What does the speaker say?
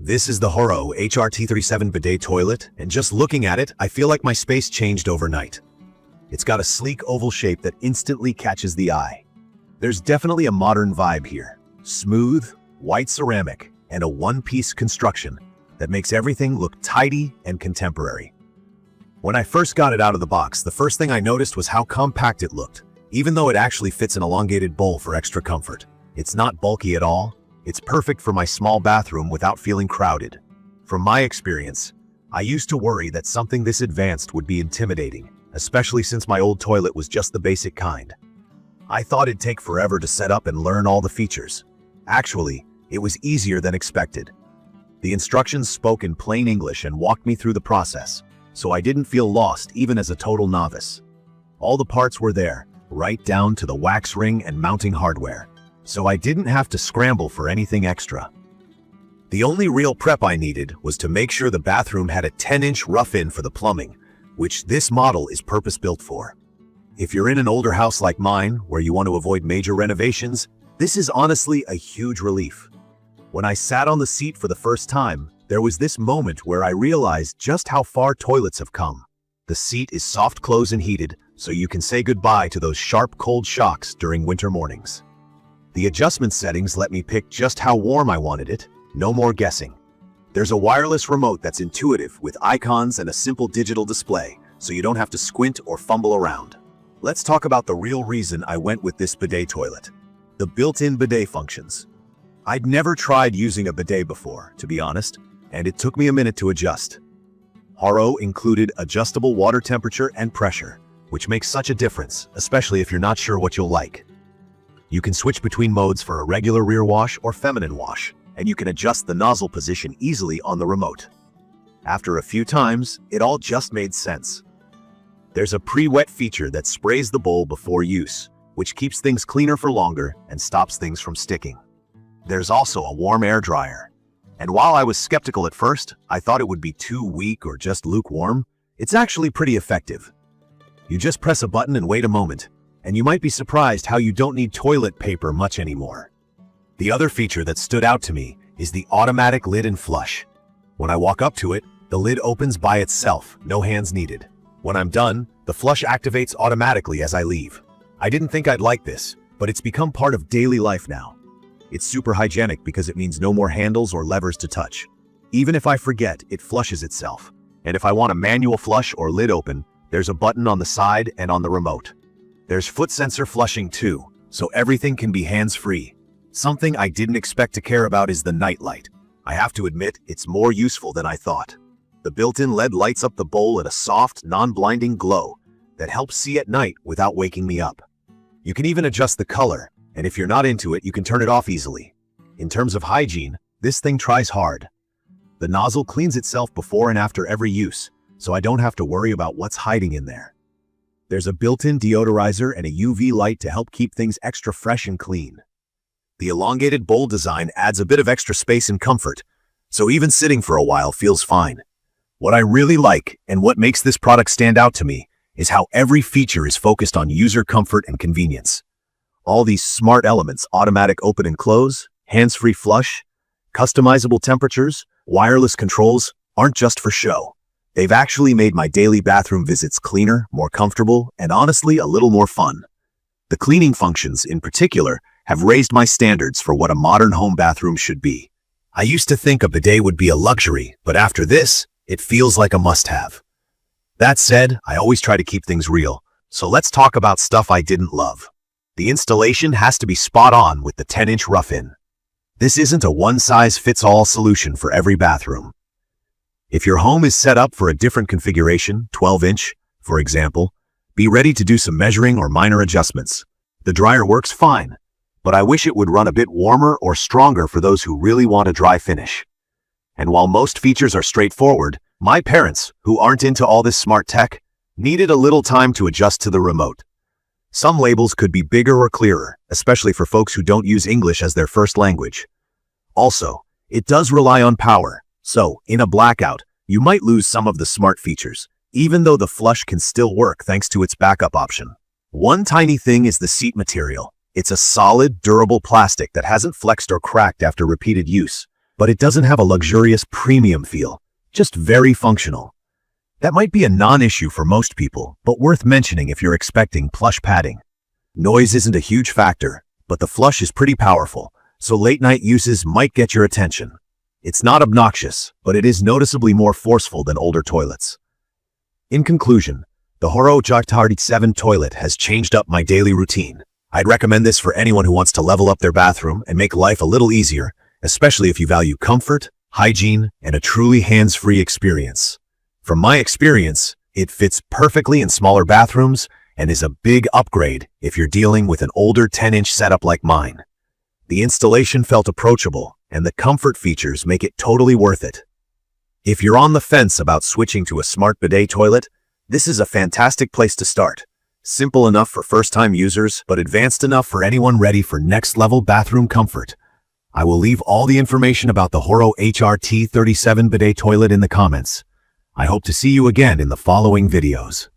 This is the HOROW HR-T37 Bidet Toilet, and just looking at it, I feel like my space changed overnight. It's got a sleek oval shape that instantly catches the eye. There's definitely a modern vibe here. Smooth, white ceramic, and a one-piece construction that makes everything look tidy and contemporary. When I first got it out of the box, the first thing I noticed was how compact it looked, even though it actually fits an elongated bowl for extra comfort. It's not bulky at all. It's perfect for my small bathroom without feeling crowded. From my experience, I used to worry that something this advanced would be intimidating, especially since my old toilet was just the basic kind. I thought it'd take forever to set up and learn all the features. Actually, it was easier than expected. The instructions spoke in plain English and walked me through the process, so I didn't feel lost even as a total novice. All the parts were there, right down to the wax ring and mounting hardware, so I didn't have to scramble for anything extra. The only real prep I needed was to make sure the bathroom had a 10-inch rough-in for the plumbing, which this model is purpose-built for. If you're in an older house like mine, where you want to avoid major renovations, this is honestly a huge relief. When I sat on the seat for the first time, there was this moment where I realized just how far toilets have come. The seat is soft close and heated, so you can say goodbye to those sharp cold shocks during winter mornings. The adjustment settings let me pick just how warm I wanted it, no more guessing. There's a wireless remote that's intuitive with icons and a simple digital display, so you don't have to squint or fumble around. Let's talk about the real reason I went with this bidet toilet: the built-in bidet functions. I'd never tried using a bidet before, to be honest, and it took me a minute to adjust. HOROW included adjustable water temperature and pressure, which makes such a difference, especially if you're not sure what you'll like. You can switch between modes for a regular rear wash or feminine wash, and you can adjust the nozzle position easily on the remote. After a few times, it all just made sense. There's a pre-wet feature that sprays the bowl before use, which keeps things cleaner for longer and stops things from sticking. There's also a warm air dryer. And while I was skeptical at first, I thought it would be too weak or just lukewarm, it's actually pretty effective. You just press a button and wait a moment, and you might be surprised how you don't need toilet paper much anymore. The other feature that stood out to me is the automatic lid and flush. When I walk up to it, the lid opens by itself, no hands needed. When I'm done, the flush activates automatically as I leave. I didn't think I'd like this, but it's become part of daily life now. It's super hygienic because it means no more handles or levers to touch. Even if I forget, it flushes itself. And if I want a manual flush or lid open, there's a button on the side and on the remote. There's foot sensor flushing too, so everything can be hands-free. Something I didn't expect to care about is the night light. I have to admit, it's more useful than I thought. The built-in LED lights up the bowl at a soft, non-blinding glow that helps see at night without waking me up. You can even adjust the color, and if you're not into it, you can turn it off easily. In terms of hygiene, this thing tries hard. The nozzle cleans itself before and after every use, so I don't have to worry about what's hiding in there. There's a built-in deodorizer and a UV light to help keep things extra fresh and clean. The elongated bowl design adds a bit of extra space and comfort, so even sitting for a while feels fine. What I really like, and what makes this product stand out to me, is how every feature is focused on user comfort and convenience. All these smart elements, automatic open and close, hands-free flush, customizable temperatures, wireless controls, aren't just for show. They've actually made my daily bathroom visits cleaner, more comfortable, and honestly a little more fun. The cleaning functions, in particular, have raised my standards for what a modern home bathroom should be. I used to think a bidet would be a luxury, but after this, it feels like a must-have. That said, I always try to keep things real, so let's talk about stuff I didn't love. The installation has to be spot on with the 10-inch rough-in. This isn't a one-size-fits-all solution for every bathroom. If your home is set up for a different configuration, 12-inch, for example, be ready to do some measuring or minor adjustments. The dryer works fine, but I wish it would run a bit warmer or stronger for those who really want a dry finish. And while most features are straightforward, my parents, who aren't into all this smart tech, needed a little time to adjust to the remote. Some labels could be bigger or clearer, especially for folks who don't use English as their first language. Also, it does rely on power, so in a blackout, you might lose some of the smart features, even though the flush can still work thanks to its backup option. One tiny thing is the seat material. It's a solid, durable plastic that hasn't flexed or cracked after repeated use, but it doesn't have a luxurious premium feel, just very functional. That might be a non-issue for most people, but worth mentioning if you're expecting plush padding. Noise isn't a huge factor, but the flush is pretty powerful, so late-night uses might get your attention. It's not obnoxious, but it is noticeably more forceful than older toilets. In conclusion, the HOROW HR-T37 toilet has changed up my daily routine. I'd recommend this for anyone who wants to level up their bathroom and make life a little easier, especially if you value comfort, hygiene, and a truly hands-free experience. From my experience, it fits perfectly in smaller bathrooms and is a big upgrade if you're dealing with an older 10-inch setup like mine. The installation felt approachable, and the comfort features make it totally worth it. If you're on the fence about switching to a smart bidet toilet, this is a fantastic place to start. Simple enough for first-time users, but advanced enough for anyone ready for next-level bathroom comfort. I will leave all the information about the HOROW HR-T37 Bidet Toilet in the comments. I hope to see you again in the following videos.